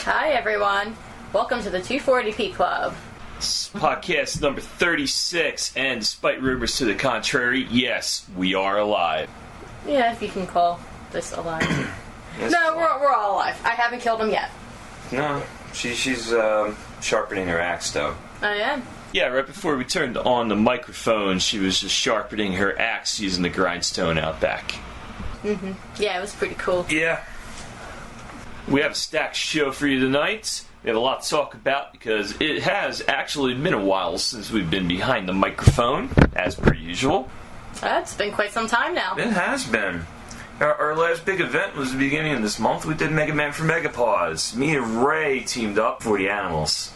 Hi everyone, welcome to the 240p Club. Podcast number 36, and despite rumors to the contrary, yes, we are alive. Yeah, if you can call this alive. No, we're all alive. I haven't killed him yet. No, she's sharpening her axe though. I am. Yeah, right before we turned on the microphone, she was just sharpening her axe using the grindstone out back. Yeah, it was pretty cool. Yeah. We have a stacked show for you tonight. We have a lot to talk about because it has actually been a while since we've been behind the microphone, as per usual. It's been quite some time now. It has been. Our last big event was the beginning of this month. We did Mega Man for Mega PAWS. Me and Ray teamed up for the animals.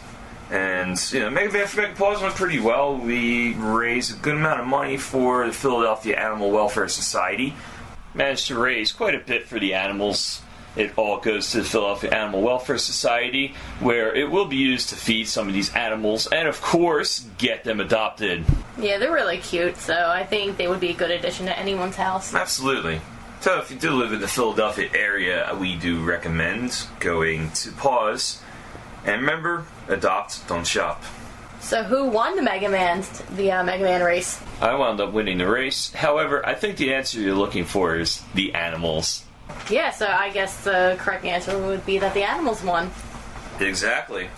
And, Mega Man for Mega PAWS went pretty well. We raised a good amount of money for the Philadelphia Animal Welfare Society. Managed to raise quite a bit for the animals. It all goes to the Philadelphia Animal Welfare Society, where it will be used to feed some of these animals and, of course, get them adopted. Yeah, they're really cute, so I think they would be a good addition to anyone's house. Absolutely. So if you do live in the Philadelphia area, we do recommend going to PAWS. And remember, adopt, don't shop. So who won the Mega Man race? I wound up winning the race. However, I think the answer you're looking for is the animals. Yeah, so I guess the correct answer would be that the animals won. Exactly.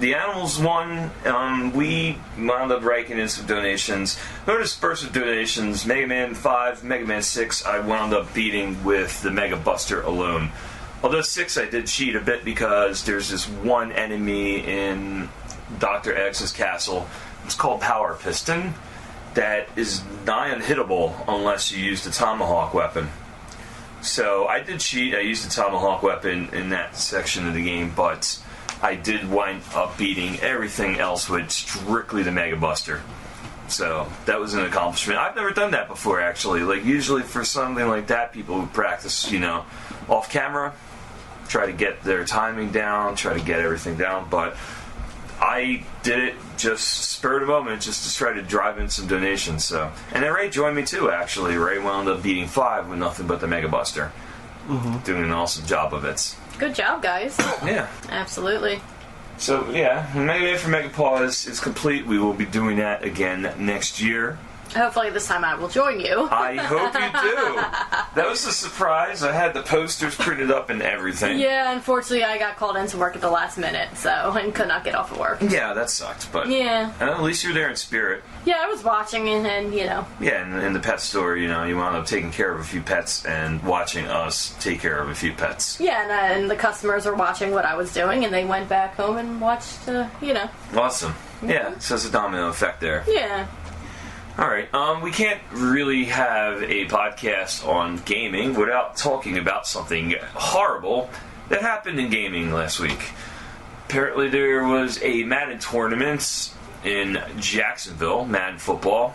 The animals won. We wound up raking in some donations. No dispersed donations. Mega Man 5, Mega Man 6, I wound up beating with the Mega Buster alone. Although 6 I did cheat a bit because there's this one enemy in Dr. X's castle. It's called Power Piston. That is nigh unhittable unless you use the Tomahawk weapon. So I did cheat. I used the Tomahawk weapon in that section of the game, but I did wind up beating everything else with strictly the Mega Buster. So that was an accomplishment. I've never done that before, actually. Like, usually for something like that, people would practice, off camera, try to get their timing down, try to get everything down, but I did it just spur of the moment, just to try to drive in some donations. So, and then Ray joined me too. Actually, Ray wound up beating 5 with nothing but the Mega Buster, doing an awesome job of it. Good job, guys. Yeah, Absolutely. So yeah, Mega Man for Mega PAWS is complete. We will be doing that again next year. Hopefully this time I will join you. I hope you do. That was a surprise. I had the posters printed up and everything. Yeah, unfortunately I got called into work at the last minute, and could not get off of work. Yeah, that sucked, but Yeah. At least you're there in spirit. Yeah, I was watching and Yeah, in the pet store, you wound up taking care of a few pets and watching us take care of a few pets. Yeah, and the customers were watching what I was doing, and they went back home and watched, Awesome. Yeah, so it's a domino effect there. Yeah. Alright, we can't really have a podcast on gaming without talking about something horrible that happened in gaming last week. Apparently there was a Madden tournament in Jacksonville, Madden football,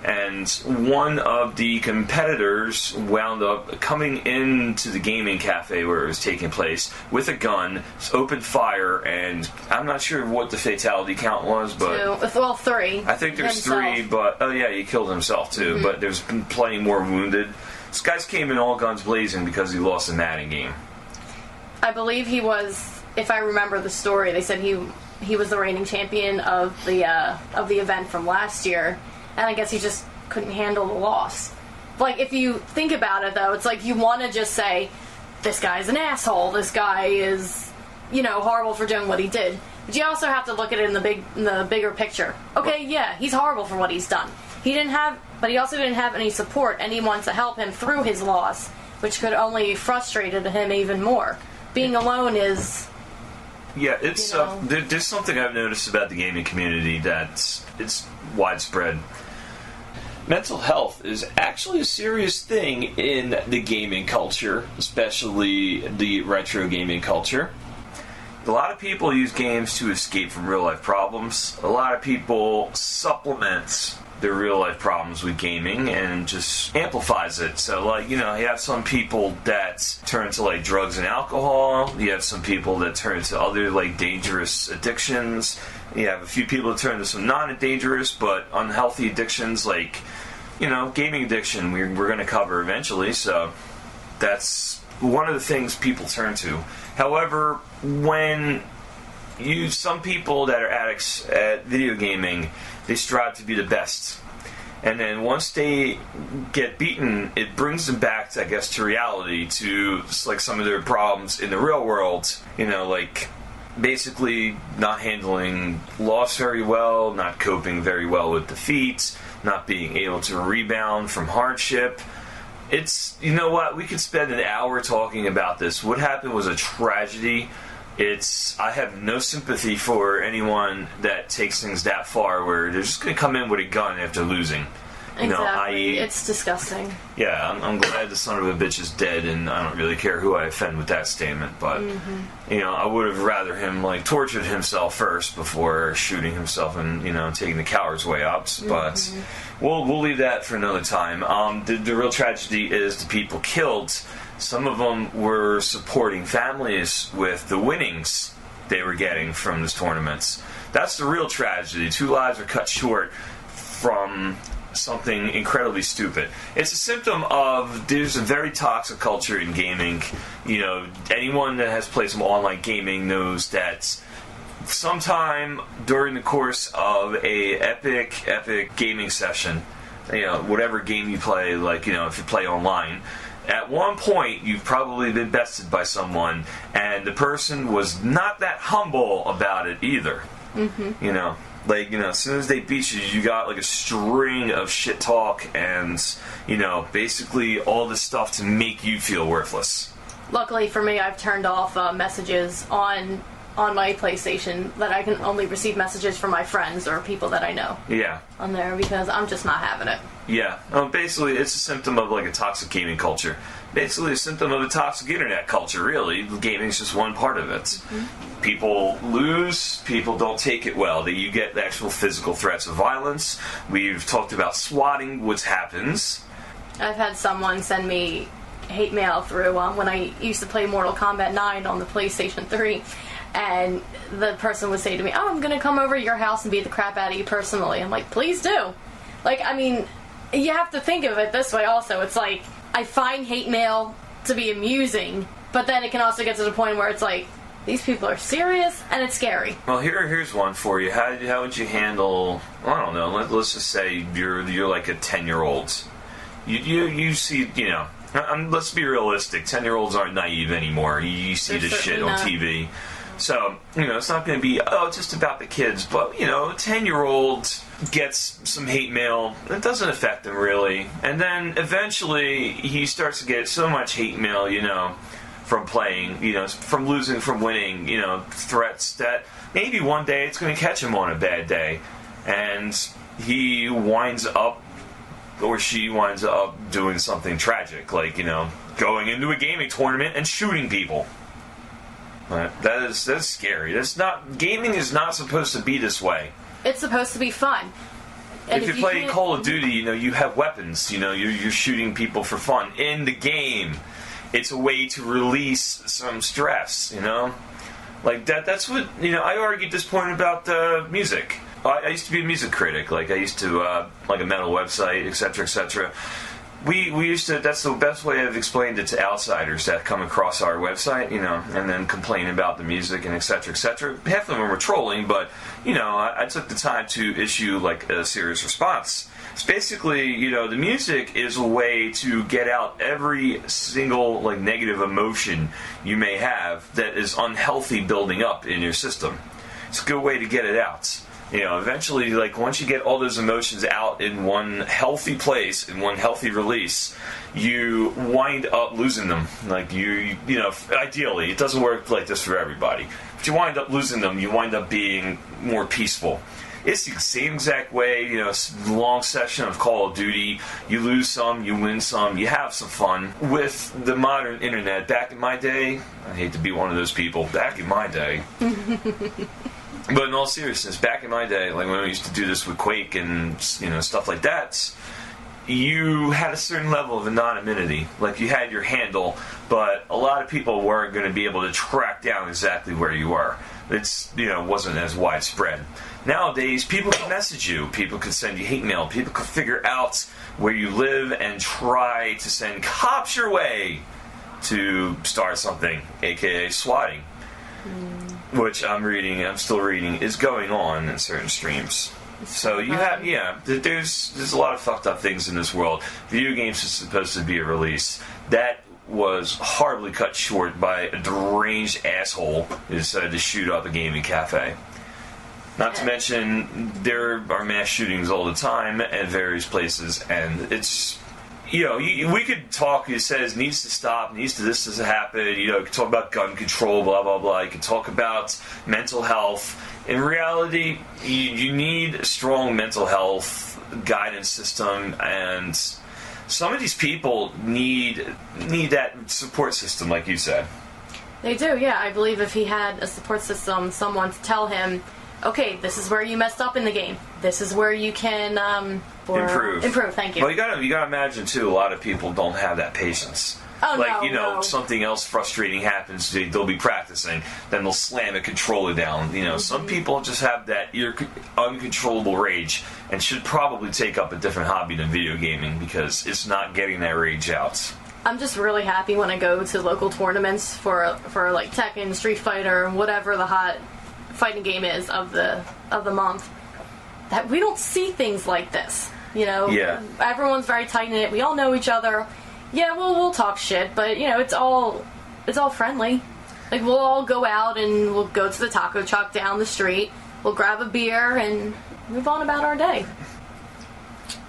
and one of the competitors wound up coming into the gaming cafe where it was taking place with a gun, opened fire, and I'm not sure what the fatality count was, but 3. I think there's himself. 3, but he killed himself too, but there's been plenty more wounded. This guy's came in all guns blazing because he lost the Madden game. I believe he was, if I remember the story, they said he was the reigning champion of the event from last year. And I guess he just couldn't handle the loss. Like, if you think about it, though, it's like you want to just say, this guy's an asshole, this guy is, horrible for doing what he did. But you also have to look at it in the bigger picture. Okay, yeah, he's horrible for what he's done. But he also didn't have any support, anyone to help him through his loss, which could only frustrated him even more. Being alone is... Yeah, it's there's something I've noticed about the gaming community that it's widespread. Mental health is actually a serious thing in the gaming culture, especially the retro gaming culture. A lot of people use games to escape from real-life problems. A lot of people supplement their real-life problems with gaming and just amplifies it. So, you have some people that turn to, drugs and alcohol. You have some people that turn to other, dangerous addictions. You have a few people that turn to some non-dangerous but unhealthy addictions, gaming addiction we're going to cover eventually. So, that's one of the things people turn to. However, when some people that are addicts at video gaming, they strive to be the best. And then once they get beaten, it brings them back, to, I guess, to reality, to like some of their problems in the real world. You know, like basically not handling loss very well, not coping very well with defeats, not being able to rebound from hardship. It's, you know what, we could spend an hour talking about this. What happened was a tragedy. I have no sympathy for anyone that takes things that far where they're just going to come in with a gun after losing. Exactly. It's disgusting. Yeah, I'm glad the son of a bitch is dead, and I don't really care who I offend with that statement, but, you know, I would have rather him, like, tortured himself first before shooting himself and, you know, taking the coward's way out, but we'll leave that for another time. The real tragedy is the people killed. Some of them were supporting families with the winnings they were getting from these tournaments. That's the real tragedy. 2 lives are cut short from something incredibly stupid. It's a symptom of there's a very toxic culture in gaming. You know, anyone that has played some online gaming knows that sometime during the course of a epic gaming session, you know, whatever game you play, like, you know, if you play online, at one point you've probably been bested by someone, and the person was not that humble about it either. You know, like, you know, as soon as they beat you, you got like a string of shit talk and, you know, basically all this stuff to make you feel worthless. Luckily for me, I've turned off messages on my PlayStation, that I can only receive messages from my friends or people that I know. Yeah. On there, because I'm just not having it. Yeah. Basically, it's a symptom of like a toxic gaming culture. Basically, a symptom of a toxic internet culture, really. Gaming is just one part of it. People lose, people don't take it well. You get the actual physical threats of violence. We've talked about swatting, which happens. I've had someone send me hate mail through when I used to play Mortal Kombat 9 on the PlayStation 3. And the person would say to me, "Oh, I'm going to come over to your house and beat the crap out of you personally." I'm like, please do. Like, I mean, you have to think of it this way also. It's like, I find hate mail to be amusing, but then it can also get to the point where it's like, these people are serious, and it's scary. Well, here's one for you. How would you handle, I don't know, let's just say you're like a 10-year-old. You see, you know, let's be realistic. 10-year-olds aren't naive anymore. You see this shit on TV. So, you know, it's not going to be, it's just about the kids. But, you know, a 10-year-old gets some hate mail. It doesn't affect him, really. And then, eventually, he starts to get so much hate mail, you know, from playing, you know, from losing, from winning, you know, threats that maybe one day it's going to catch him on a bad day. And he winds up, or she winds up doing something tragic. Like, you know, going into a gaming tournament and shooting people. That's scary. Gaming is not supposed to be this way. It's supposed to be fun. And if you play Call of Duty, you know, you have weapons. You know, you're shooting people for fun in the game. It's a way to release some stress. You know, like that's what, you know. I argued this point about music. I used to be a music critic. Like, I used to like a metal website, etc., etc. We used to, that's the best way I've explained it to outsiders that come across our website, you know, and then complain about the music and etc., etc. Half of them were trolling, but, you know, I took the time to issue, like, a serious response. It's basically, you know, the music is a way to get out every single, like, negative emotion you may have that is unhealthy building up in your system. It's a good way to get it out. You know, eventually, like, once you get all those emotions out in one healthy place, in one healthy release, you wind up losing them. Like, you know, ideally, it doesn't work like this for everybody. But you wind up losing them, you wind up being more peaceful. It's the same exact way, you know, long session of Call of Duty. You lose some, you win some, you have some fun. With the modern internet, back in my day, I hate to be one of those people, back in my day... But in all seriousness, back in my day, like when I used to do this with Quake and, you know, stuff like that, you had a certain level of anonymity. Like, you had your handle, but a lot of people weren't going to be able to track down exactly where you were. It's, you know, wasn't as widespread. Nowadays, people can message you, people can send you hate mail, people can figure out where you live and try to send cops your way to start something, aka swatting. which I'm still reading, is going on in certain streams. So you have, there's a lot of fucked up things in this world. Video games is supposed to be a release that was horribly cut short by a deranged asshole who decided to shoot up a gaming cafe. Not to mention, there are mass shootings all the time at various places, and it's, we could talk, it says needs to stop, this doesn't happen, you could talk about gun control, blah, blah, blah, you could talk about mental health. In reality, you need a strong mental health guidance system, and some of these people need that support system, like you said. They do, yeah. I believe if he had a support system, someone to tell him, okay, this is where you messed up in the game. This is where you can improve. Improve, thank you. Well, you gotta imagine too. A lot of people don't have that patience. Oh, no. Something else frustrating happens. They'll be practicing, then they'll slam a controller down. Some people just have that uncontrollable rage and should probably take up a different hobby than video gaming because it's not getting that rage out. I'm just really happy when I go to local tournaments for like Tekken, Street Fighter, whatever the hot fighting game is of the month, that we don't see things like this. Yeah. Everyone's very tight knit. We all know each other. Yeah, we'll talk shit, but it's all friendly. Like, we'll all go out and we'll go to the taco truck down the street. We'll grab a beer and move on about our day.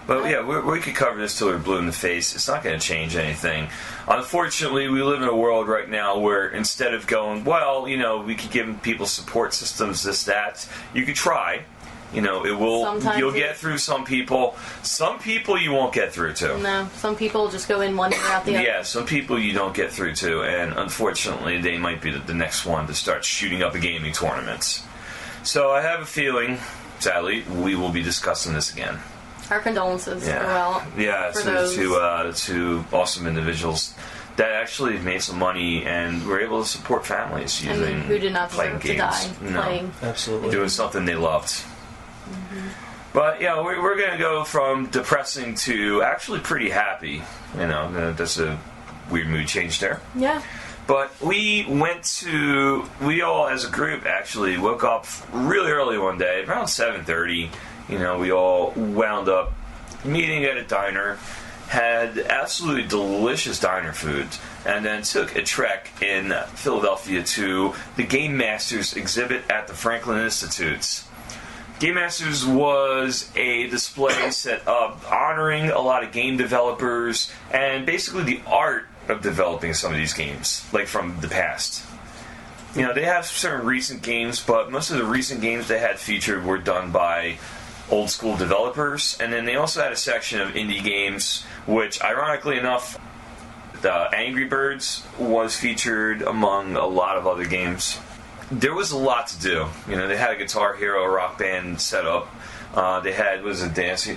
But yeah, we could cover this till we're blue in the face. It's not going to change anything. Unfortunately, we live in a world right now where instead of going, we could give people support systems, this, that, you could try. You'll get through some people. Some people you won't get through to. No, some people just go in one ear out the other. Yeah, some people you don't get through to, and unfortunately, they might be the next one to start shooting up a gaming tournament. So I have a feeling, sadly, we will be discussing this again. Our condolences go out. Yeah, to two awesome individuals that actually made some money and were able to support families using who did not deserve to die playing. Absolutely. Doing something they loved. But we're going to go from depressing to actually pretty happy. That's a weird mood change there. Yeah. But we all as a group actually woke up really early one day, around 7:30. We all wound up meeting at a diner, had absolutely delicious diner food, and then took a trek in Philadelphia to the Game Masters exhibit at the Franklin Institute. Game Masters was a display set up honoring a lot of game developers and basically the art of developing some of these games, like from the past. They have certain recent games, but most of the recent games they had featured were done by old school developers, and then they also had a section of indie games, which ironically enough, the Angry Birds was featured among a lot of other games. There was a lot to do. They had a Guitar Hero Rock Band set up. They had, Dance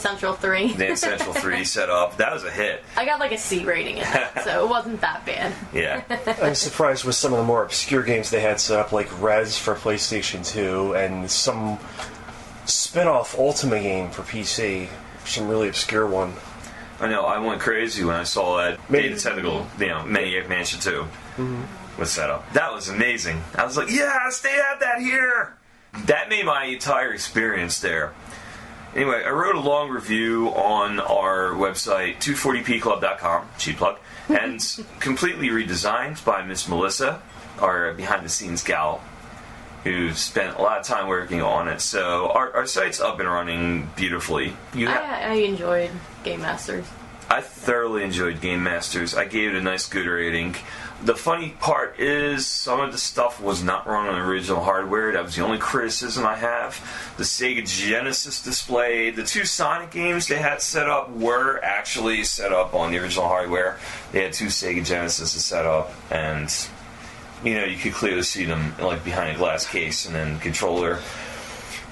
Central 3. Dance Central 3 set up. That was a hit. I got like a C rating in that, so it wasn't that bad. Yeah. I'm surprised with some of the more obscure games they had set up, like Rez for PlayStation 2, and some spin-off Ultima game for PC. Some really obscure one. I know, I went crazy when I saw that Data Tentacle, Maniac Mansion 2 was set up. That was amazing. I was like, yes, they had that here! That made my entire experience there. Anyway, I wrote a long review on our website, 240pclub.com, cheap plug, and completely redesigned by Miss Melissa, our behind-the-scenes gal, who spent a lot of time working on it. So our site's up and running beautifully. I enjoyed Game Masters. I thoroughly enjoyed Game Masters. I gave it a nice good rating. The funny part is some of the stuff was not run on original hardware. That was the only criticism I have. The Sega Genesis display, the two Sonic games they had set up were actually set up on the original hardware. They had two Sega Genesis set up, and you could clearly see them like behind a glass case and then controller.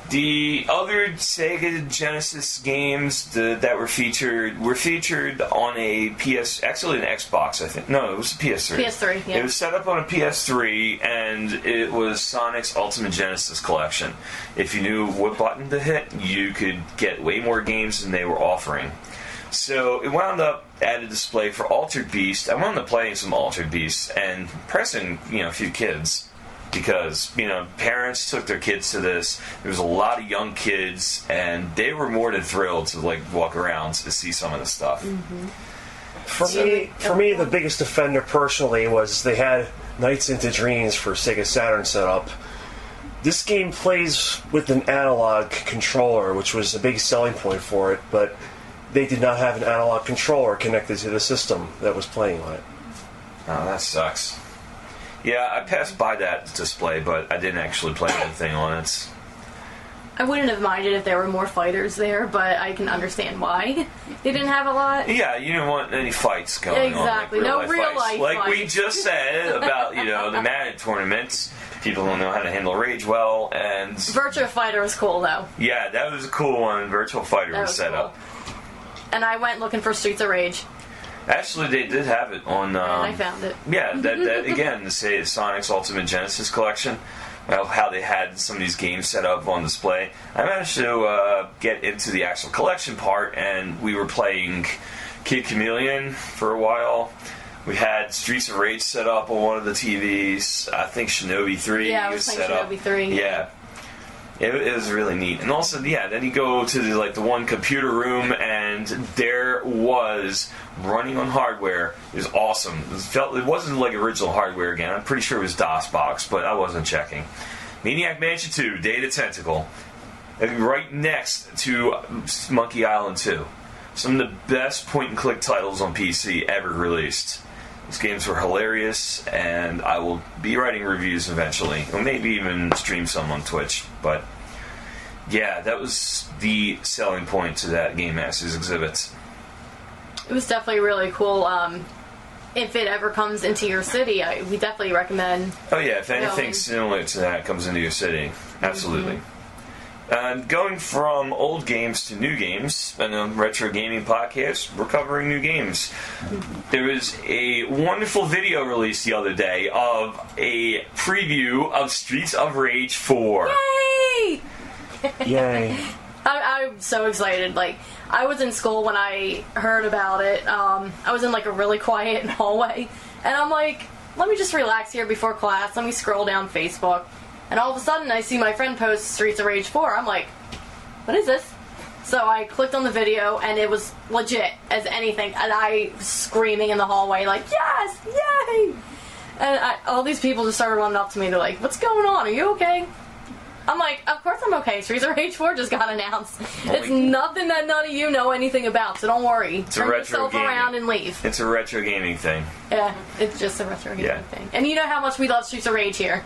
The other Sega Genesis games that were featured on a actually an Xbox, I think. No, it was a PS3. PS3, yeah. It was set up on a PS3, and it was Sonic's Ultimate Genesis Collection. If you knew what button to hit, you could get way more games than they were offering. So it wound up at a display for Altered Beast. I wound up playing some Altered Beast and impressing, a few kids. because, parents took their kids to this. There was a lot of young kids, and they were more than thrilled to, walk around to see some of the stuff. Mm-hmm. For me, the biggest offender personally was they had Nights into Dreams for Sega Saturn set up. This game plays with an analog controller, which was a big selling point for it, but they did not have an analog controller connected to the system that was playing on it. Oh, that sucks. Yeah, I passed by that display, but I didn't actually play anything on it. I wouldn't have minded if there were more fighters there, but I can understand why they didn't have a lot. Yeah, you didn't want any fights going on. Exactly, no real life Like we fights. just said about, the Madden tournaments. People don't know how to handle rage well, and... Virtua Fighter was cool, though. Yeah, that was a cool one. Virtual Fighter was set cool. up. And I went looking for Streets of Rage. Actually, they did have it on... and I found it. Yeah, that again, to say Sonic's Ultimate Genesis Collection, how they had some of these games set up on display. I managed to get into the actual collection part, and we were playing Kid Chameleon for a while. We had Streets of Rage set up on one of the TVs. I think Shinobi 3 Yeah, I was was set playing up. Shinobi 3. Yeah. It was really neat. And also, then you go to the one computer room, and there was running on hardware. It was awesome. It wasn't like original hardware again. I'm pretty sure it was DOS-box, but I wasn't checking. Maniac Mansion 2, Day of the Tentacle. Right next to Monkey Island 2. Some of the best point-and-click titles on PC ever released. These games were hilarious, and I will be writing reviews eventually, or maybe even stream some on Twitch. But yeah, that was the selling point to that Game Masters exhibit. It was definitely really cool. If it ever comes into your city, we definitely recommend. Oh yeah, if anything going. similar to that comes into your city, absolutely. Going from old games to new games, and a retro gaming podcast, we're covering new games. There was a wonderful video released the other day of a preview of Streets of Rage 4. Yay! Yay. I'm so excited. I was in school when I heard about it. I was in a really quiet hallway, and I'm like, let me just relax here before class. Let me scroll down Facebook. And all of a sudden, I see my friend post Streets of Rage 4. I'm like, what is this? So I clicked on the video, and it was legit as anything. And I was screaming in the hallway, yes, yay! And all these people just started running up to me. They're like, what's going on? Are you okay? I'm like, of course I'm okay. Streets of Rage 4 just got announced. It's nothing that none of you know anything about, so don't worry. It's a Turn retro yourself gaming. around and leave. It's a retro gaming thing. Yeah, it's just a retro gaming Yeah. thing. And you know how much we love Streets of Rage here.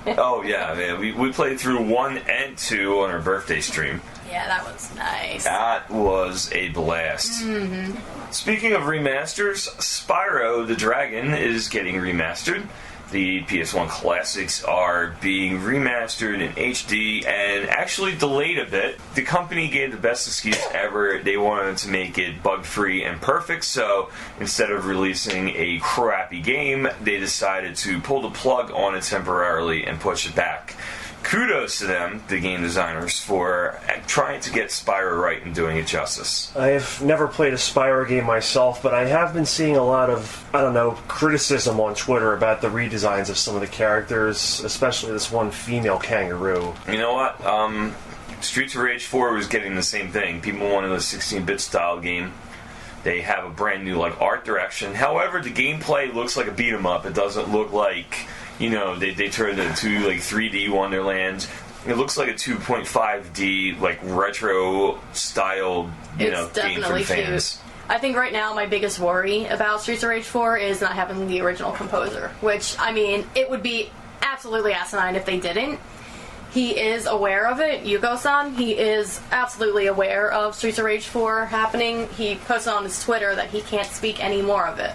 Oh yeah, man. We played through 1 and 2 on our birthday stream. Yeah, that was nice. That was a blast. Mm-hmm. Speaking of remasters, Spyro the Dragon is getting remastered. The PS1 classics are being remastered in HD and actually delayed a bit. The company gave the best excuse ever. They wanted to make it bug-free and perfect, so instead of releasing a crappy game, they decided to pull the plug on it temporarily and push it back. Kudos to them, the game designers, for trying to get Spyro right and doing it justice. I have never played a Spyro game myself, but I have been seeing a lot of, criticism on Twitter about the redesigns of some of the characters, especially this one female kangaroo. You know what? Streets of Rage 4 was getting the same thing. People wanted a 16-bit style game. They have a brand new art direction. However, the gameplay looks like a beat 'em up. It doesn't look like, they turned it into 3D Wonderland. It looks like a 2.5D retro style game for fans. Cute. I think right now my biggest worry about Streets of Rage 4 is not having the original composer, which, it would be absolutely asinine if they didn't. He is aware of it, Yuko-san. He is absolutely aware of Streets of Rage 4 happening. He posted on his Twitter that he can't speak any more of it.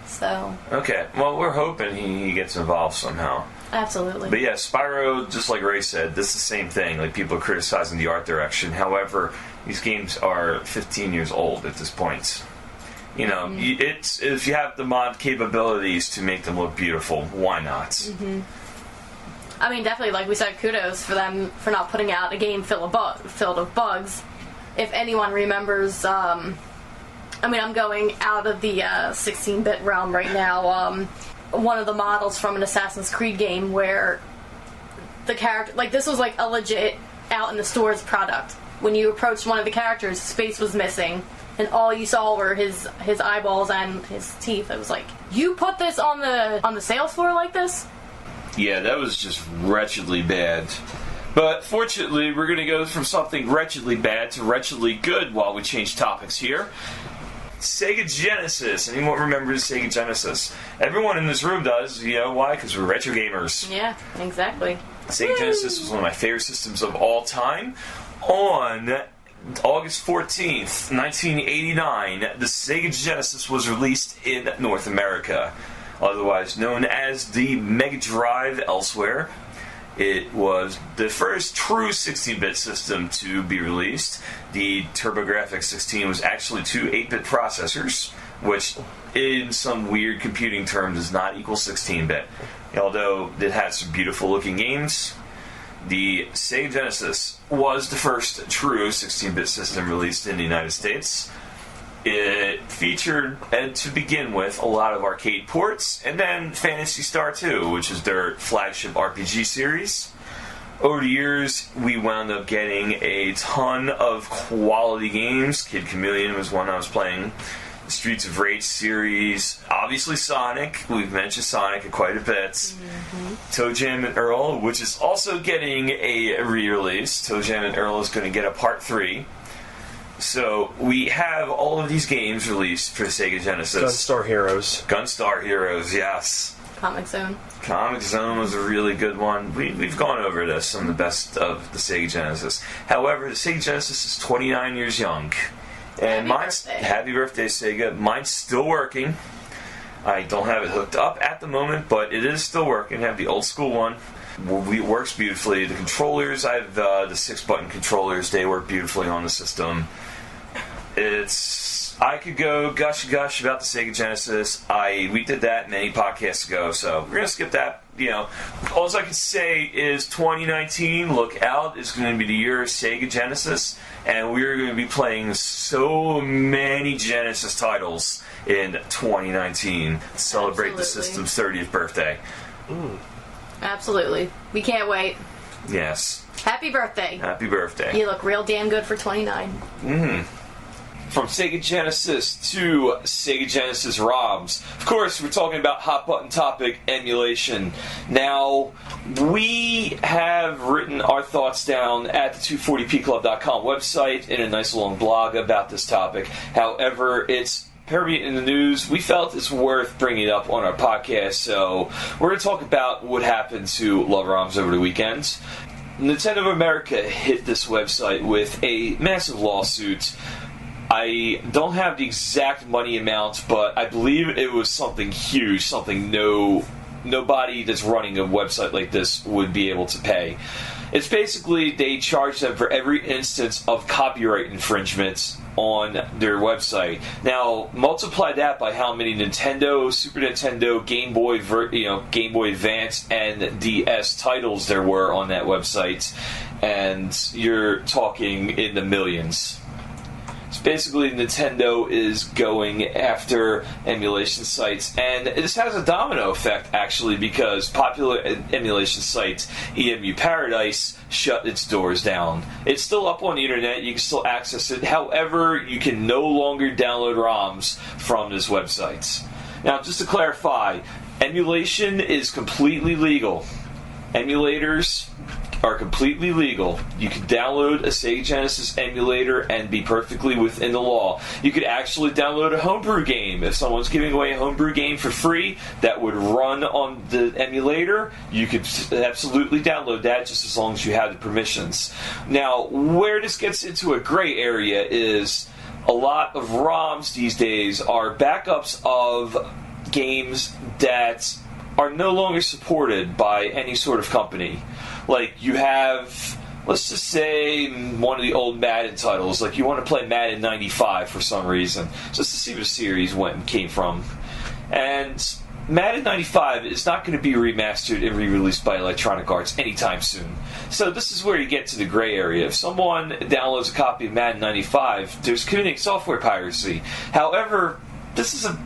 So. Okay, well, we're hoping he gets involved somehow. Absolutely. But yeah, Spyro, just like Ray said, this is the same thing. People are criticizing the art direction. However, these games are 15 years old at this point. It's if you have the mod capabilities to make them look beautiful, why not? Mm-hmm. Definitely, like we said, kudos for them for not putting out a game filled of bugs. If anyone remembers, I'm going out of the 16-bit realm right now. One of the models from an Assassin's Creed game where the character, like this was like a legit out in the stores product. When you approached one of the characters, his face was missing, and all you saw were his eyeballs and his teeth. It was like, you put this on the sales floor like this? Yeah, that was just wretchedly bad. But fortunately, we're going to go from something wretchedly bad to wretchedly good while we change topics here. Sega Genesis. Anyone remembers Sega Genesis? Everyone in this room does. You know why? Because we're retro gamers. Yeah, exactly. Sega Genesis was one of my favorite systems of all time. On August 14th, 1989, the Sega Genesis was released in North America, otherwise known as the Mega Drive elsewhere. It was the first true 16-bit system to be released. The TurboGrafx 16 was actually two 8-bit processors, which in some weird computing terms does not equal 16-bit. Although it had some beautiful looking games, the Sega Genesis was the first true 16-bit system released in the United States. It featured, and to begin with, a lot of arcade ports, and then Phantasy Star 2, which is their flagship RPG series. Over the years, we wound up getting a ton of quality games. Kid Chameleon was one I was playing. The Streets of Rage series. Obviously Sonic. We've mentioned Sonic quite a bit. Mm-hmm. Toe Jam and Earl, which is also getting a re-release. Toe Jam and Earl is going to get a part 3. So, we have all of these games released for Sega Genesis. Gunstar Heroes. Gunstar Heroes, yes. Comic Zone. Comic Zone was a really good one. We've gone over this, some of the best of the Sega Genesis. However, the Sega Genesis is 29 years young. And happy birthday, Sega. Mine's still working. I don't have it hooked up at the moment, but it is still working. I have the old school one. It works beautifully. The controllers, I have the 6-button controllers. They work beautifully on the system. I could go gush about the Sega Genesis. We did that many podcasts ago, so we're gonna skip that. You know, all I can say is 2019. Look out! It's going to be the year of Sega Genesis, and we're going to be playing so many Genesis titles in 2019 to celebrate the system's 30th birthday. Ooh. Absolutely, we can't wait. Yes. Happy birthday! Happy birthday! You look real damn good for 29. Mm-hmm. From Sega Genesis to Sega Genesis ROMs. Of course, we're talking about hot button topic, emulation. Now, we have written our thoughts down at the 240pclub.com website in a nice long blog about this topic. However, it's permeating in the news. We felt it's worth bringing it up on our podcast, so we're going to talk about what happened to Love ROMs over the weekend. Nintendo of America hit this website with a massive lawsuit. I don't have the exact money amount, but I believe it was something huge, something nobody that's running a website like this would be able to pay. It's basically they charge them for every instance of copyright infringement on their website. Now, multiply that by how many Nintendo, Super Nintendo, Game Boy, Game Boy Advance, and DS titles there were on that website, and you're talking in the millions. So basically, Nintendo is going after emulation sites, and this has a domino effect, actually, because popular emulation site EMU Paradise shut its doors down. It's still up on the internet, you can still access it, however, you can no longer download ROMs from this website. Now, just to clarify, emulation is completely legal. Emulators are completely legal. You can download a Sega Genesis emulator and be perfectly within the law. You could actually download a homebrew game. If someone's giving away a homebrew game for free that would run on the emulator, you could absolutely download that just as long as you have the permissions. Now, where this gets into a gray area is a lot of ROMs these days are backups of games that are no longer supported by any sort of company. Like, you have, let's just say, one of the old Madden titles. Like, you want to play Madden 95 for some reason, just to see what the series came from. And Madden 95 is not going to be remastered and re-released by Electronic Arts anytime soon. So this is where you get to the gray area. If someone downloads a copy of Madden 95, there's committing software piracy. However, this is a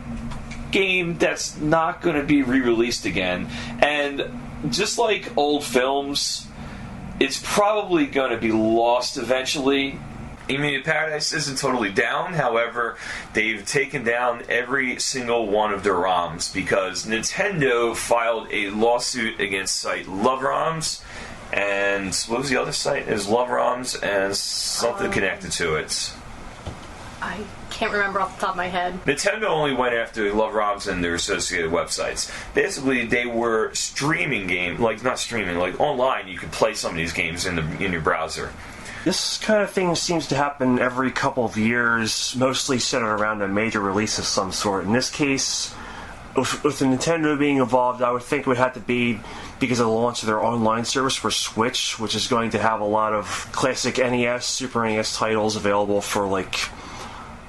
game that's not going to be re-released again, and just like old films, it's probably going to be lost eventually. Emulated Paradise isn't totally down, however, they've taken down every single one of their ROMs because Nintendo filed a lawsuit against site LoveROMs, and what was the other site? It was LoveROMs and something connected to it. I can't remember off the top of my head. Nintendo only went after LoveROMs and their associated websites. Basically, they were streaming games, not streaming, online. You could play some of these games in your browser. This kind of thing seems to happen every couple of years, mostly centered around a major release of some sort. In this case, with the Nintendo being involved, I would think it would have to be because of the launch of their online service for Switch, which is going to have a lot of classic NES, Super NES titles available for,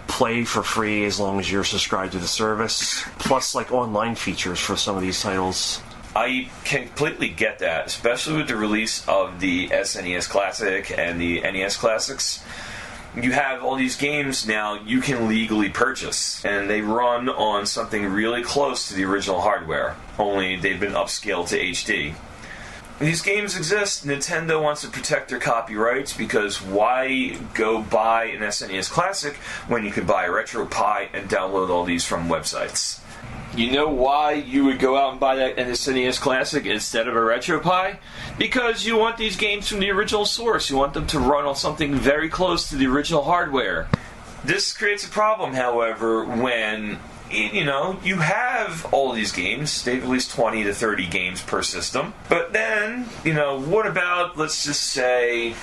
play for free as long as you're subscribed to the service, plus, online features for some of these titles. I completely get that, especially with the release of the SNES Classic and the NES Classics. You have all these games now you can legally purchase, and they run on something really close to the original hardware, only they've been upscaled to HD. These games exist. Nintendo wants to protect their copyrights because why go buy an SNES Classic when you could buy a RetroPie and download all these from websites? You know why you would go out and buy that SNES Classic instead of a RetroPie? Because you want these games from the original source. You want them to run on something very close to the original hardware. This creates a problem, however, when, you have all these games. They've released 20 to 30 games per system. But then, what about, let's just say,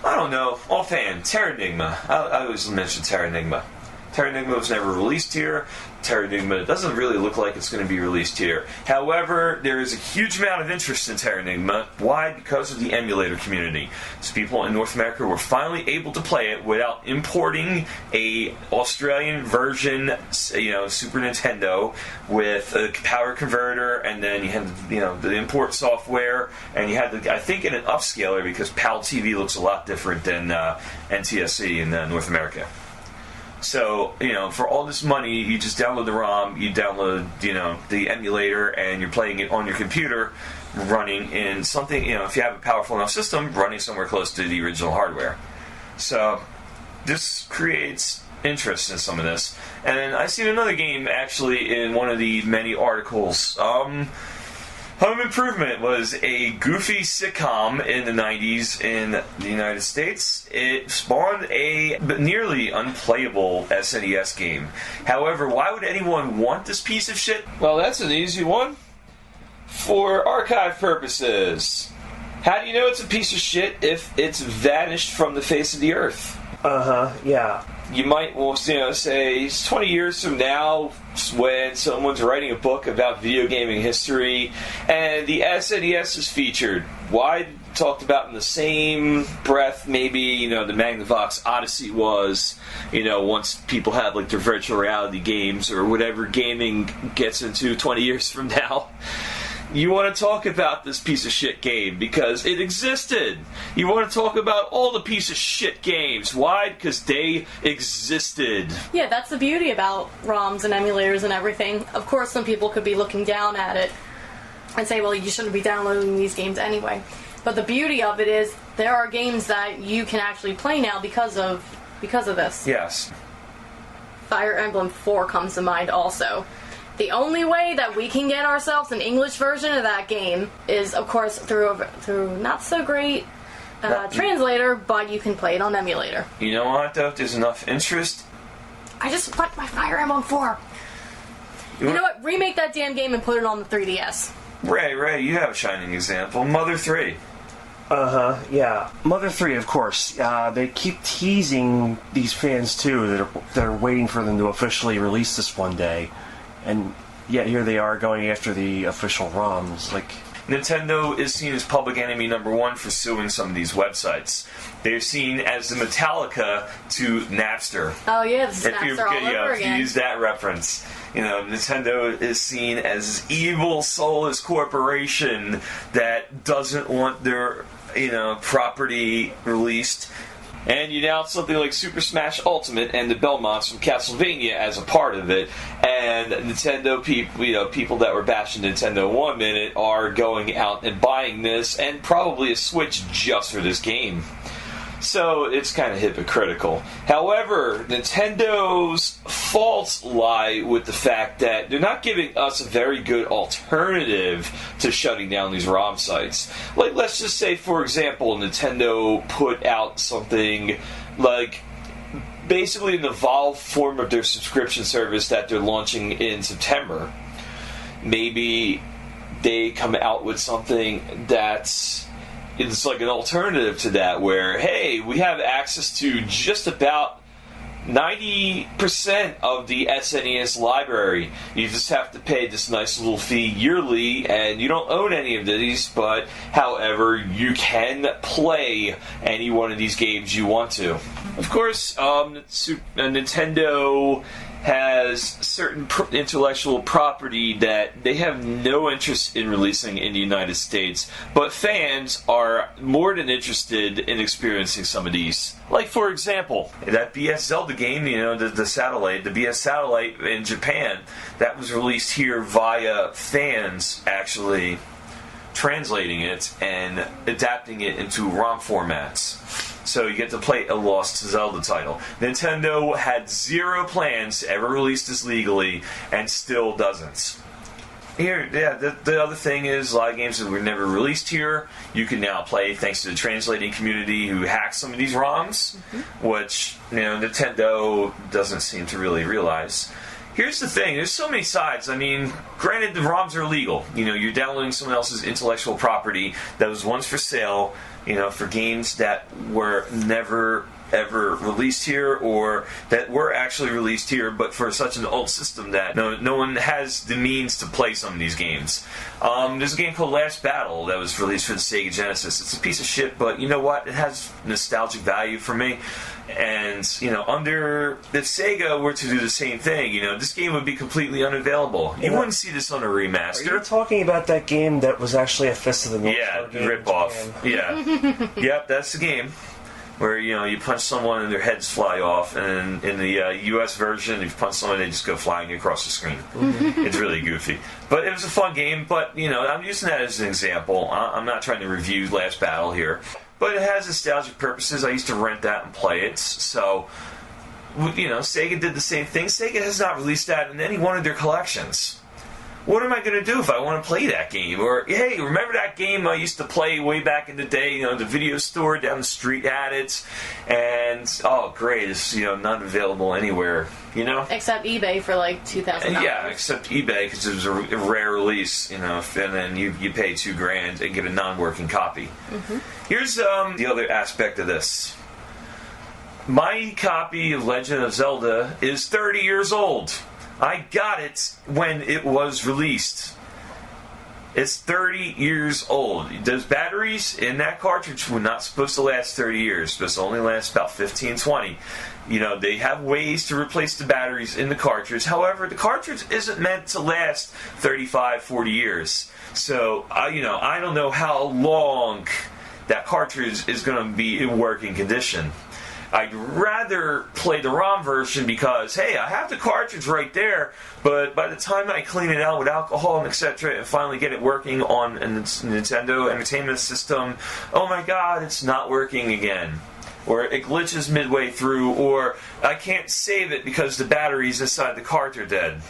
I don't know, offhand, Terranigma. I always mention Terranigma. Terranigma was never released here. Terranigma doesn't really look like it's going to be released here. However, there is a huge amount of interest in Terranigma. Why? Because of the emulator community. So people in North America were finally able to play it without importing a Australian version, Super Nintendo with a power converter, and then you had, the import software, and you had, I think, in an upscaler because PAL TV looks a lot different than NTSC in North America. So, for all this money, you just download the ROM, you download, the emulator, and you're playing it on your computer, running in something, if you have a powerful enough system, running somewhere close to the original hardware. So, this creates interest in some of this. And I seen another game, actually, in one of the many articles. Home Improvement was a goofy sitcom in the 90s in the United States. It spawned a nearly unplayable SNES game. However, why would anyone want this piece of shit? Well, that's an easy one. For archive purposes. How do you know it's a piece of shit if it's vanished from the face of the earth? Yeah. You might, say 20 years from now, when someone's writing a book about video gaming history, and the SNES is featured. Why talked about in the same breath? Maybe the Magnavox Odyssey was. Once people have their virtual reality games or whatever gaming gets into 20 years from now. You want to talk about this piece of shit game because it existed. You want to talk about all the piece of shit games. Why? Because they existed. Yeah, that's the beauty about ROMs and emulators and everything. Of course, some people could be looking down at it and say, well, you shouldn't be downloading these games anyway. But the beauty of it is there are games that you can actually play now because of this. Yes. Fire Emblem 4 comes to mind also. The only way that we can get ourselves an English version of that game is, of course, through not so great translator, but you can play it on emulator. You know what, though? If there's enough interest... I just want my Fire Emblem 4. You know what? Remake that damn game and put it on the 3DS. Ray, you have a shining example. Mother 3. Yeah. Mother 3, of course. They keep teasing these fans, too, that are waiting for them to officially release this one day. And yet here they are going after the official ROMs. Nintendo is seen as public enemy number one for suing some of these websites. They're seen as the Metallica to Napster. Oh yeah, this is Napster all over again. If you use that reference. Nintendo is seen as evil, soulless corporation that doesn't want their, property released. And you announced something like Super Smash Ultimate and the Belmonts from Castlevania as a part of it, and Nintendo people that were bashing Nintendo 1 minute are going out and buying this, and probably a Switch just for this game. So it's kind of hypocritical. However, Nintendo's faults lie with the fact that they're not giving us a very good alternative to shutting down these ROM sites. Like, let's just say, for example, Nintendo put out something like basically an evolved form of their subscription service that they're launching in September. Maybe they come out with something that's it's like an alternative to that, where, hey, we have access to just about 90% of the SNES library. You just have to pay this nice little fee yearly, and you don't own any of these, but however, you can play any one of these games you want to. Of course, Nintendo has certain intellectual property that they have no interest in releasing in the United States, but fans are more than interested in experiencing some of these. Like, for example, that BS Zelda game, the satellite, the BS satellite in Japan, that was released here via fans actually translating it and adapting it into ROM formats. So you get to play a lost Zelda title. Nintendo had zero plans to ever release this legally, and still doesn't. Here, the other thing is, a lot of games that were never released here, you can now play thanks to the translating community who hacked some of these ROMs, which Nintendo doesn't seem to really realize. Here's the thing, there's so many sides. I mean, granted, the ROMs are illegal. You're downloading someone else's intellectual property that was once for sale, for games that were never ever released here, or that were actually released here, but for such an old system that no one has the means to play some of these games. There's a game called Last Battle that was released for the Sega Genesis. It's a piece of shit, but you know what? It has nostalgic value for me. And, if Sega were to do the same thing, this game would be completely unavailable. You wouldn't see this on a remaster. Are you talking about that game that was actually a Fist of the North Star game? Rip-off. Yeah. Yep, that's the game. Where, you punch someone and their heads fly off, and in the US version, if you punch someone, they just go flying across the screen. It's really goofy. But it was a fun game, but, I'm using that as an example. I'm not trying to review Last Battle here. But it has nostalgic purposes. I used to rent that and play it, so, Sega did the same thing. Sega has not released that in any one of their collections. What am I going to do if I want to play that game? Or, hey, remember that game I used to play way back in the day? The video store down the street had it. And, oh, great, it's, not available anywhere, Except eBay for like $2,000. Yeah, except eBay, because it was a rare release, and then you pay $2,000 and get a non-working copy. Here's the other aspect of this. My copy of Legend of Zelda is 30 years old. I got it when it was released. It's 30 years old. Those batteries in that cartridge were not supposed to last 30 years. Supposed to only last about 15, 20. They have ways to replace the batteries in the cartridge. However, the cartridge isn't meant to last 35, 40 years. So, I don't know how long that cartridge is going to be in working condition. I'd rather play the ROM version because, hey, I have the cartridge right there, but by the time I clean it out with alcohol and etc. and finally get it working on a Nintendo Entertainment System, oh my god, it's not working again. Or it glitches midway through, or I can't save it because the batteries inside the cart are dead.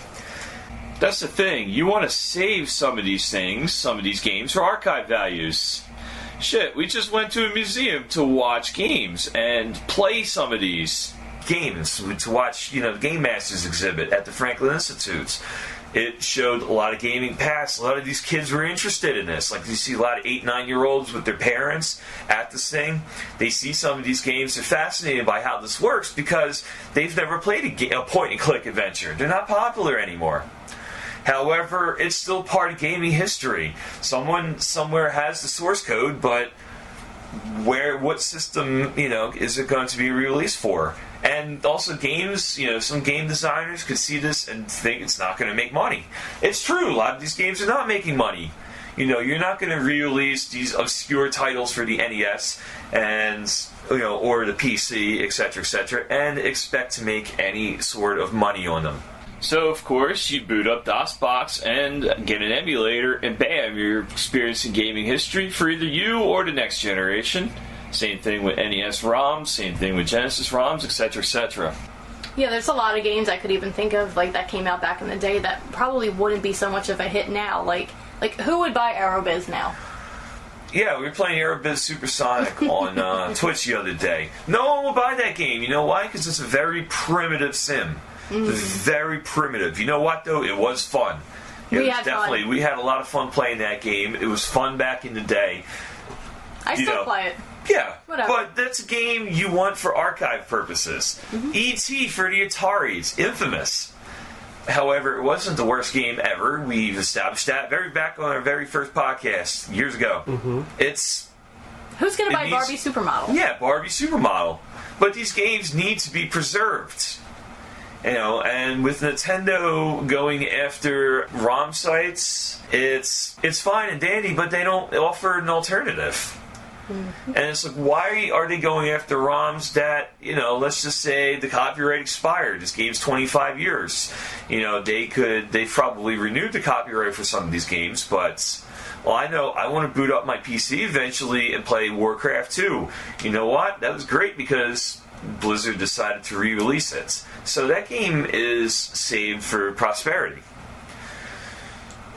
That's the thing. You want to save some of these things, some of these games, for archive values. Shit, we just went to a museum to watch games and play some of these games, to watch, the Game Masters exhibit at the Franklin Institute. It showed a lot of gaming past. A lot of these kids were interested in this. Like, you see a lot of 8, 9-year-olds with their parents at this thing. They see some of these games. They're fascinated by how this works because they've never played a point-and-click adventure. They're not popular anymore. However, it's still part of gaming history. Someone somewhere has the source code, but what system, is it going to be released for? And also games, some game designers could see this and think it's not going to make money. It's true, a lot of these games are not making money. You're not going to re-release these obscure titles for the NES and or the PC, etc., and expect to make any sort of money on them. So, of course, you boot up DOSBox and get an emulator, and bam, you're experiencing gaming history for either you or the next generation. Same thing with NES ROMs, same thing with Genesis ROMs, etc., etc. Yeah, there's a lot of games I could even think of that came out back in the day that probably wouldn't be so much of a hit now. Like who would buy Aerobiz now? Yeah, we were playing Aerobiz Supersonic on Twitch the other day. No one will buy that game. You know why? Because it's a very primitive sim. Very primitive. You know what, though? It was fun. We had a lot of fun playing that game. It was fun back in the day. I still play it. Yeah, whatever. But that's a game you want for archive purposes. E.T. for the Ataris, infamous. However, it wasn't the worst game ever. We've established that back on our very first podcast years ago. It's who's going to buy Barbie Supermodel? Yeah, Barbie Supermodel. But these games need to be preserved. And with Nintendo going after ROM sites, it's fine and dandy, but they don't offer an alternative. And it's like, why are they going after ROMs that, let's just say the copyright expired? This game's 25 years. They probably renewed the copyright for some of these games, but, well, I know I want to boot up my PC eventually and play Warcraft 2. You know what? That was great because Blizzard decided to re-release it. So that game is saved for prosperity.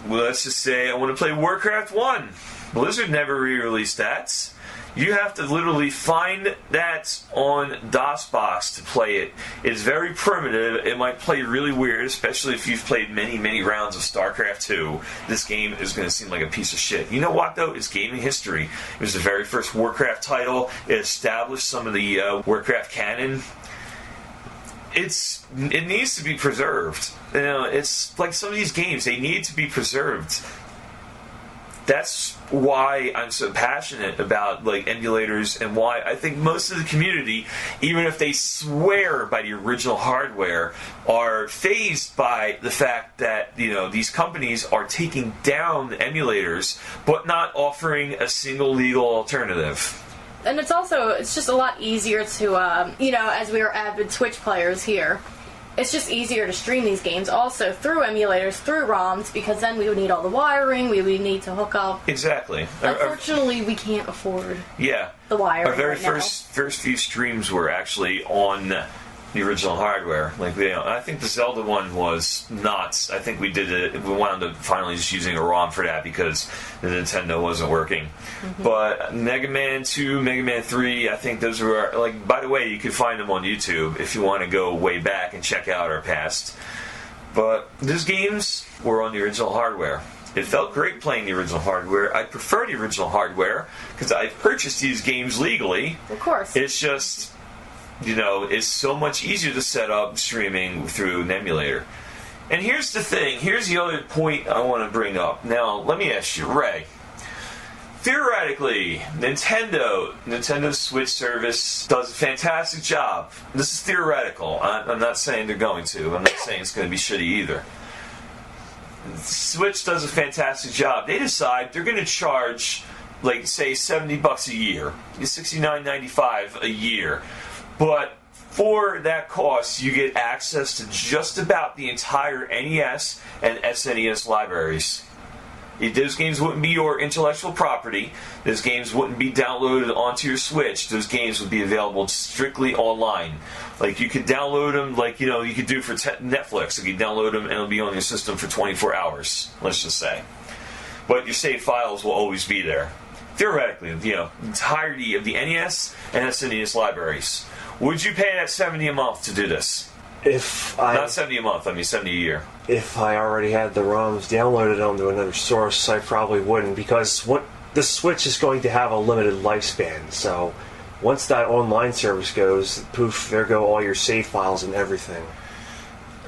Well, let's just say I want to play Warcraft 1. Blizzard never re-released that. You have to literally find that on DOSBox to play it. It's very primitive. It might play really weird, especially if you've played many, many rounds of StarCraft 2. This game is going to seem like a piece of shit. You know what, though? It's gaming history. It was the very first Warcraft title. It established some of the Warcraft canon. It needs to be preserved. It's like some of these games, they need to be preserved. That's why I'm so passionate about emulators, and why I think most of the community, even if they swear by the original hardware, are fazed by the fact that these companies are taking down emulators but not offering a single legal alternative. And it's just a lot easier to as we are avid Twitch players here, it's just easier to stream these games also through emulators, through ROMs, because then we would need all the wiring, we would need to hook up. Exactly. Unfortunately, we can't afford the wiring. Our very first few streams were actually on the original hardware. I think the Zelda one was not. I think we did it. We wound up finally just using a ROM for that because the Nintendo wasn't working. But Mega Man 2, Mega Man 3, I think those were by the way, you can find them on YouTube if you want to go way back and check out our past. But these games were on the original hardware. It felt great playing the original hardware. I prefer the original hardware because I've purchased these games legally. Of course. It's just, it's so much easier to set up streaming through an emulator. And here's the thing. Here's the other point I want to bring up. Now, let me ask you, Ray. Theoretically, Nintendo Switch service does a fantastic job. This is theoretical. I'm not saying they're going to. I'm not saying it's going to be shitty either. Switch does a fantastic job. They decide they're going to charge, say, $70 a year, $69.95 a year. But for that cost, you get access to just about the entire NES and SNES libraries. Those games wouldn't be your intellectual property. Those games wouldn't be downloaded onto your Switch. Those games would be available strictly online. You could download them, you could do for Netflix. You could download them and it'll be on your system for 24 hours, let's just say. But your saved files will always be there. Theoretically, the entirety of the NES and SNES libraries. Would you pay that $70 a month to do this? Not $70 a month, I mean $70 a year. If I already had the ROMs downloaded onto another source, I probably wouldn't, because the Switch is going to have a limited lifespan. So once that online service goes, poof, there go all your save files and everything.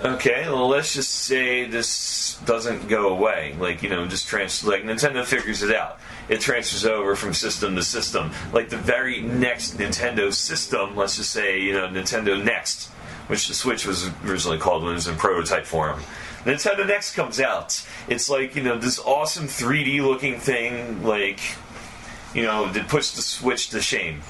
Okay, well, let's just say this doesn't go away. Nintendo figures it out. It transfers over from system to system. The very next Nintendo system, let's just say, Nintendo Next, which the Switch was originally called when it was in prototype form. Nintendo Next comes out. It's like, this awesome 3D looking thing, like, that puts the Switch to shame.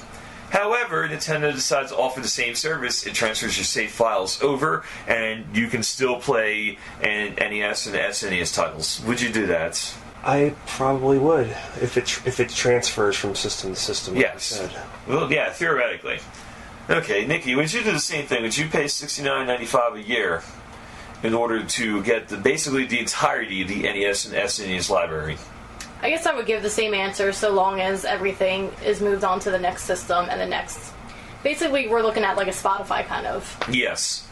However, Nintendo decides to offer the same service. It transfers your save files over, and you can still play NES and SNES titles. Would you do that? I probably would if it transfers from system to system. Like Yes. you said. Well, yeah, theoretically. Okay, Nikki, would you do the same thing? Would you pay $69.95 a year in order to get basically the entirety of the NES and SNES library? I guess I would give the same answer so long as everything is moved on to the next system and the next. Basically, we're looking at like a Spotify kind of. Yes.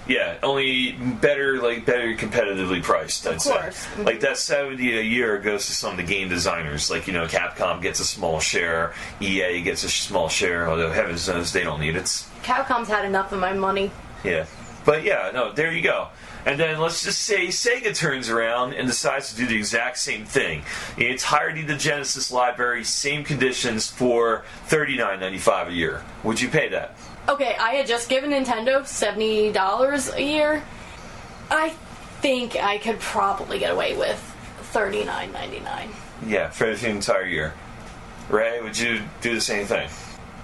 Yeah, only better competitively priced, I'd say. Of course. Mm-hmm. Like that $70 a year goes to some of the game designers. Like, Capcom gets a small share, EA gets a small share, although heavens knows they don't need it. Capcom's had enough of my money. Yeah. But yeah, no, there you go. And then let's just say Sega turns around and decides to do the exact same thing. The entirety of the Genesis library, same conditions for $39.95 a year. Would you pay that? Okay, I had just given Nintendo $70 a year. I think I could probably get away with $39.99. Yeah, for the entire year. Ray, would you do the same thing?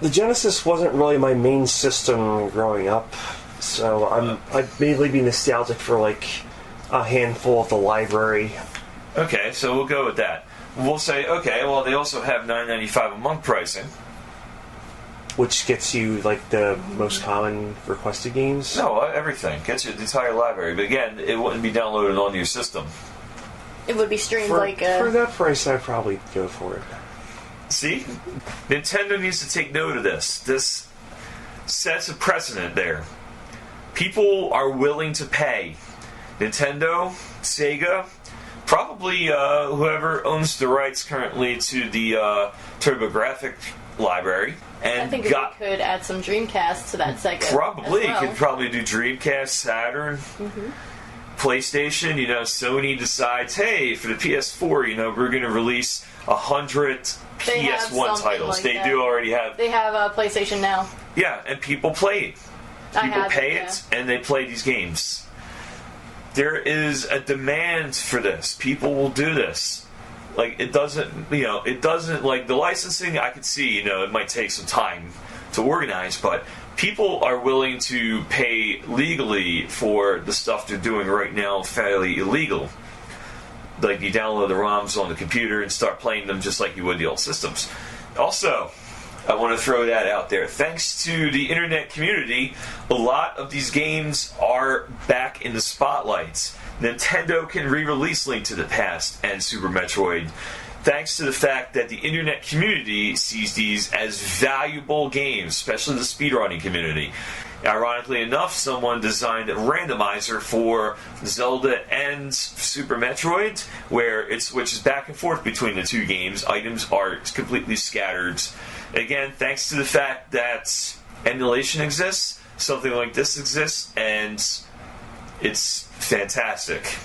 The Genesis wasn't really my main system growing up, so I'd mainly be nostalgic for like a handful of the library. Okay, so we'll go with that. We'll say, okay, well, they also have $9.95 a month pricing. Which gets you like the most common requested games? No, everything. Gets you the entire library. But again, it wouldn't be downloaded onto your system. It would be streamed For like that price, I'd probably go for it. See? Nintendo needs to take note of this. This sets a precedent there. People are willing to pay. Nintendo, Sega, probably whoever owns the rights currently to the TurboGrafx library. And I think we could add some Dreamcast to that Sega. Probably. As well. Could probably do Dreamcast, Saturn, PlayStation. Sony decides, hey, for the PS4, we're going to release 100 They have PS1 something titles. like They that. do already have. They have PlayStation now. Yeah, and people play it. I People have pay it, it, and they play these games. There is a demand for this. People will do this. Like, it doesn't, like, the licensing, I could see, it might take some time to organize, but people are willing to pay legally for the stuff they're doing right now fairly illegal. Like, you download the ROMs on the computer and start playing them just like you would the old systems. Also, I want to throw that out there. Thanks to the internet community, a lot of these games are back in the spotlights. Nintendo can re-release Link to the Past and Super Metroid, thanks to the fact that the internet community sees these as valuable games, especially the speedrunning community. Ironically enough, someone designed a randomizer for Zelda and Super Metroid, where it switches back and forth between the two games. Items are completely scattered. Again, thanks to the fact that emulation exists, something like this exists, and it's fantastic.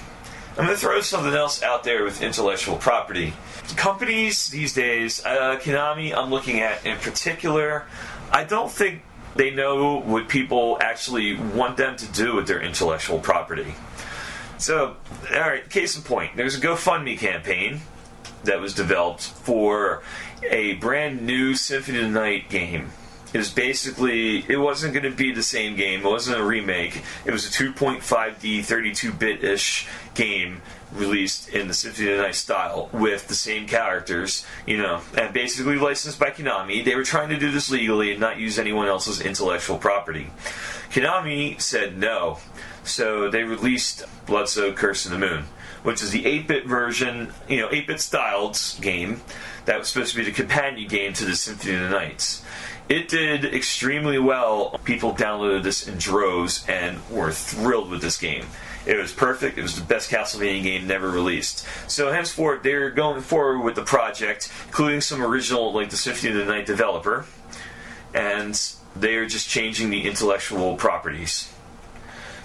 I'm going to throw something else out there with intellectual property. Companies these days, Konami I'm looking at in particular, I don't think they know what people actually want them to do with their intellectual property. So, alright, case in point, there's a GoFundMe campaign that was developed for a brand new Symphony of the Night game. It wasn't going to be the same game, it wasn't a remake, it was a 2.5D 32-bit-ish game released in the Symphony of the Night style with the same characters, and basically licensed by Konami. They were trying to do this legally and not use anyone else's intellectual property. Konami said no, so they released Bloodstone Curse of the Moon, which is the 8-bit version, 8-bit styled game that was supposed to be the companion game to the Symphony of the Night. It did extremely well. People downloaded this in droves and were thrilled with this game. It was perfect. It was the best Castlevania game never released. So henceforth, they're going forward with the project, including some original, like the Symphony of the Night developer, and they're just changing the intellectual properties.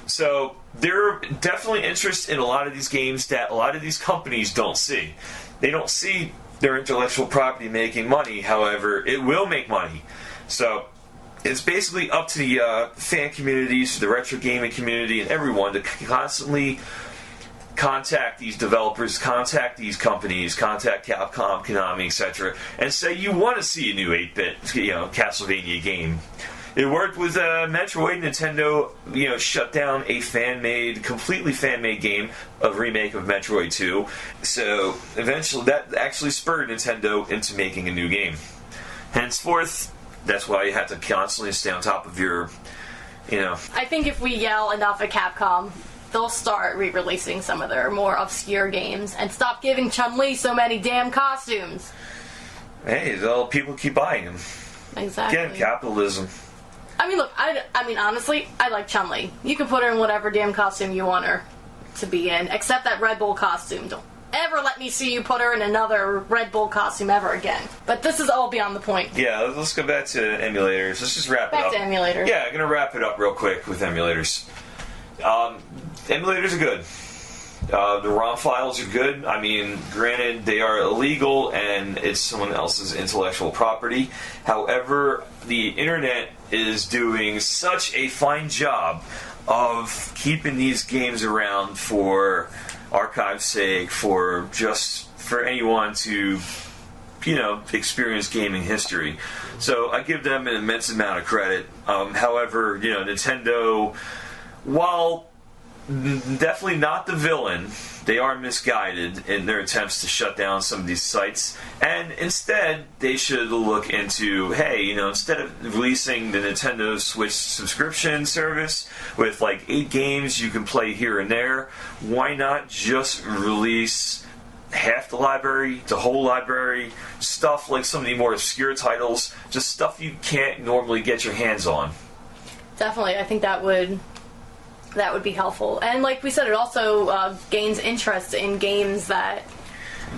So there are definitely interest in a lot of these games that a lot of these companies don't see. They don't see their intellectual property making money. However, it will make money. So it's basically up to the fan communities, the retro gaming community, and everyone to constantly contact these developers, contact these companies, contact Capcom, Konami, etc., and say you want to see a new 8-bit, Castlevania game. It worked with Metroid. Nintendo, shut down a completely fan-made game, a remake of Metroid 2. So eventually, that actually spurred Nintendo into making a new game. Henceforth, that's why you have to constantly stay on top of your, I think if we yell enough at Capcom, they'll start re-releasing some of their more obscure games and stop giving Chun-Li so many damn costumes. Hey, people keep buying them. Exactly. Again, capitalism. I mean, look, honestly, I like Chun-Li. You can put her in whatever damn costume you want her to be in, except that Red Bull costume. Don't ever let me see you put her in another Red Bull costume ever again. But this is all beyond the point. Yeah, let's go back to emulators. Let's just wrap it up. Back to emulators. Yeah, I'm going to wrap it up real quick with emulators. Emulators are good. The ROM files are good. I mean, granted, they are illegal and it's someone else's intellectual property. However, the internet is doing such a fine job of keeping these games around for archive's sake, for anyone to, experience gaming history. So I give them an immense amount of credit. However, Nintendo, while definitely not the villain, they are misguided in their attempts to shut down some of these sites, and instead they should look into, hey, instead of releasing the Nintendo Switch subscription service with like 8 games you can play here and there, why not just release half the library, the whole library, stuff like some of the more obscure titles, just stuff you can't normally get your hands on. Definitely, I think that would be helpful. And like we said, it also gains interest in games that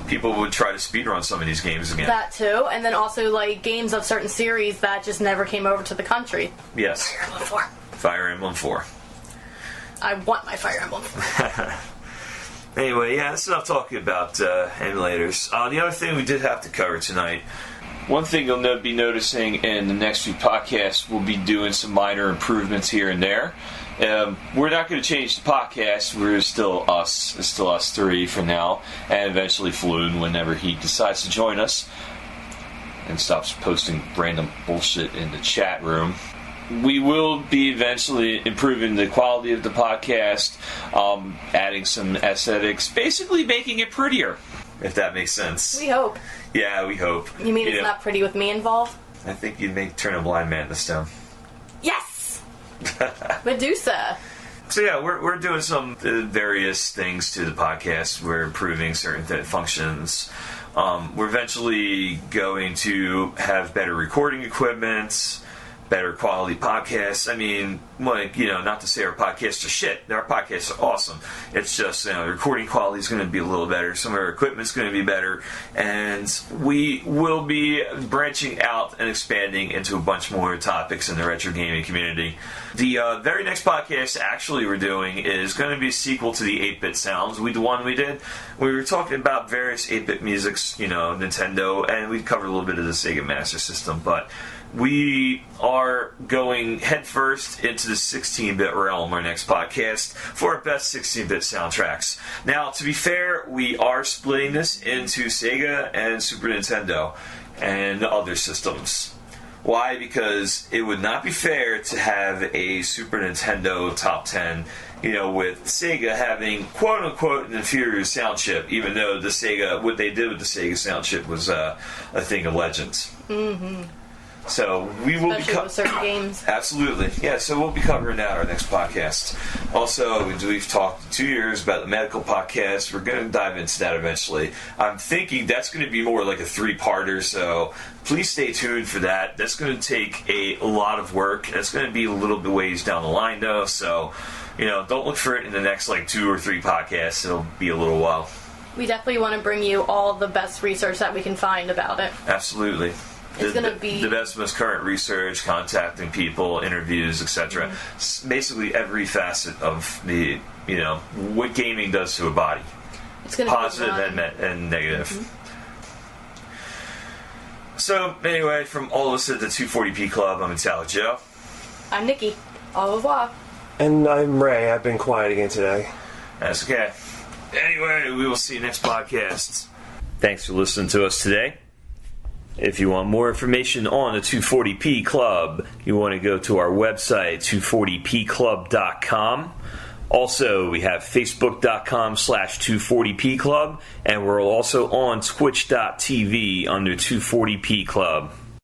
people would try to speedrun some of these games again. That too, and then also like games of certain series that just never came over to the country. Yes. Fire Emblem 4. Fire Emblem 4. I want my Fire Emblem 4. Anyway, yeah, that's enough talking about emulators. The other thing we did have to cover tonight, one thing you'll be noticing in the next few podcasts, we'll be doing some minor improvements here and there. We're not going to change the podcast. We're still us. It's still us three for now, and eventually Floon whenever he decides to join us and stops posting random bullshit in the chat room. We will be eventually improving the quality of the podcast, adding some aesthetics, basically making it prettier, if that makes sense. We hope. Yeah, we hope. You mean it's not pretty with me involved? I think you'd turn a blind man this time. Yes! Medusa! So yeah, we're doing some various things to the podcast. We're improving certain functions. We're eventually going to have better recording equipment, better quality podcasts. I mean, not to say our podcasts are shit. Our podcasts are awesome. It's just, the recording quality is going to be a little better. Some of our equipment's going to be better. And we will be branching out and expanding into a bunch more topics in the retro gaming community. The very next podcast actually we're doing is going to be a sequel to the 8-bit sounds. The one we did, we were talking about various 8-bit musics, Nintendo, and we covered a little bit of the Sega Master System, but we are going headfirst into the 16-bit realm, our next podcast, for our best 16-bit soundtracks. Now, to be fair, we are splitting this into Sega and Super Nintendo and other systems. Why? Because it would not be fair to have a Super Nintendo top 10, with Sega having quote-unquote an inferior sound chip, even though what they did with the Sega sound chip was a thing of legends. Mm-hmm. So we will Especially with certain games. Absolutely, yeah. So we'll be covering that our next podcast. Also, we've talked 2 years about the medical podcast. We're going to dive into that eventually. I'm thinking that's going to be more like a 3-parter. So please stay tuned for that. That's going to take a lot of work. That's going to be a little bit ways down the line, though. So don't look for it in the next 2 or 3 podcasts. It'll be a little while. We definitely want to bring you all the best research that we can find about it. Absolutely. It's going to be the best, most current research, contacting people, interviews, etc. Mm-hmm. Basically, every facet of the what gaming does to a body, it's going to positive and negative. Mm-hmm. So anyway, from all of us at the 240p Club, I'm Untitled Joe. I'm Nikki. Au revoir. And I'm Ray. I've been quiet again today. That's okay. Anyway, we will see you next podcast. Thanks for listening to us today. If you want more information on the 240p Club, you want to go to our website, 240pclub.com. Also, we have facebook.com/240p Club, and we're also on twitch.tv under 240p Club.